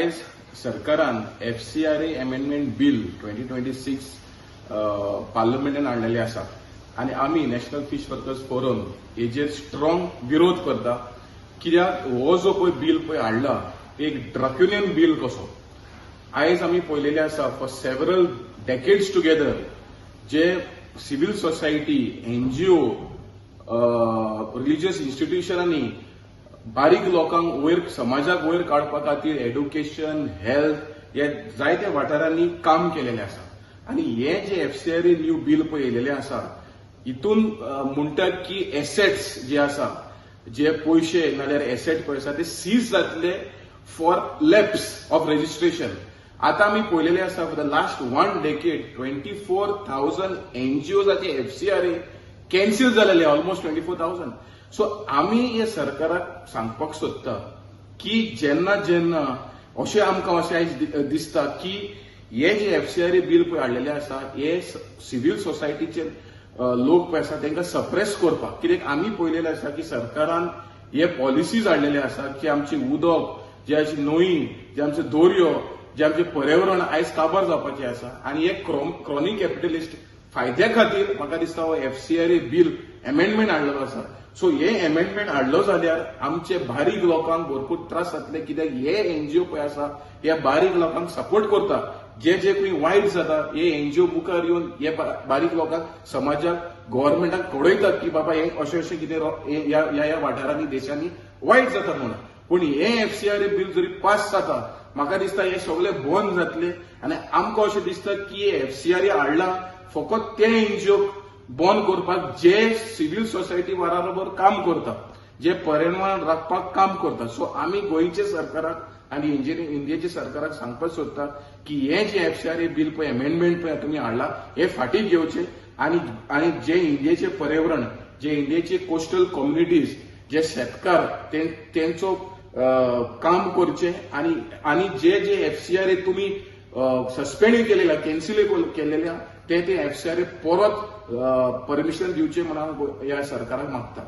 आयज सरकारान FCRA amendment bill 2026 पार्लमेंटान हाडलेले आसा आनी आमी नॅशनल फिश वर्कर्स फोरम हेजेर स्ट्रॉंग विरोध करता। कित्याक हो जो पळय बिल पळय हाडला एक ड्रॅक्युनियन बिल कसो। आयज आमी पळयलेले आसा फॉर सेव्हरल डेकेड्स टुगेदर जे सिव्हिल सोसायटी NGO रिलिजियस इन्स्टिट्यूशनांनी बारीक लोकांक वयर समाजाक वयर काडपा खातीर एड्युकेशन हेल्थ हे जायत्या वाठारांनी काम केलेले आसा आनी हे जे FCRA न्यू बिल पळय येयलेले आसा हितून म्हणटात की एसेट्स जे आसा जे पयशे नाल्यार एसेट पळय आसा ते सीज जातले फॉर लॅप्स ऑफ रजिस्ट्रेशन। आता आमी पळयलेले आसा फॉर द लास्ट 1 डेकेड 24,000 NGOजाचे FCRA कॅन्सील जालेले, ऑलमोस्ट 24,000। सो आमी हे सरकाराक सांगपाक सोदता की जेन्ना जेन्ना अशें आमकां अशें आयज दिसता की हे जे FCRA बिल पळय हाडलेले आसा हे सिव्हिल सोसायटीचे लोक पळय आसा तांकां सप्रेस करपाक। कित्याक आमी पळयलेलें आसा की सरकारान हे पॉलिसीज हाडलेले आसा की आमची उदक जे आमची न्हंय जे आमचे दर्यो जे आमचे पर्यावरण आयज काबार जावपाचें आसा आनी एक क्रॉनिक कॅपिटलिस्ट फायद्या खातीर म्हाका दिसता हो FCRA बिल अमेंडमेंट हाडलेलो आसा। सो हे अमेंडमेंट हाडलो जाल्यार आमचे बारीक लोकांक भरपूर त्रास जातले, कित्याक हे NGO पळय आसा हे बारीक लोकांक सपोर्ट करता। जे जे खंय वायट जाता हे NGO मुखार येवन हे बारीक लोकांक समाजाक गव्हर्नमेंटाक कळयतात की बाबा हे अशें अशें कितें ह्या वाठारांनी देशांनी वायट जाता म्हणून। पूण हे FCRA बिल जरी पास जाता म्हाका दिसता हे सगळें बंद जातले आनी आमकां अशें दिसता की हे FCRA हाडला फकत ते NGO बंद करपाक जे सिव्हिल सोसायटी बरोबर काम करता, जे पर्यावरण राखपाक काम करता। सो आमी गोंयचे सरकाराक आनी इंडियेच्या सरकाराक सांगपाक सोदता की हे जे FCRA बिल पळय अमेंडमेंट पळय तुमी हाडला हे फाटीं घेवचे आनी जे इंडियेचे पर्यावरण, जे इंडियेचे कोस्टल कम्युनिटीज, जे शेतकार तेंचो काम करचे आनी जे FCRA तुमी सस्पेंड केलेल्या कॅन्सील केलेल्या ते FCRA परत परमिशन दिवचे म्हणून ह्या सरकाराक मागता।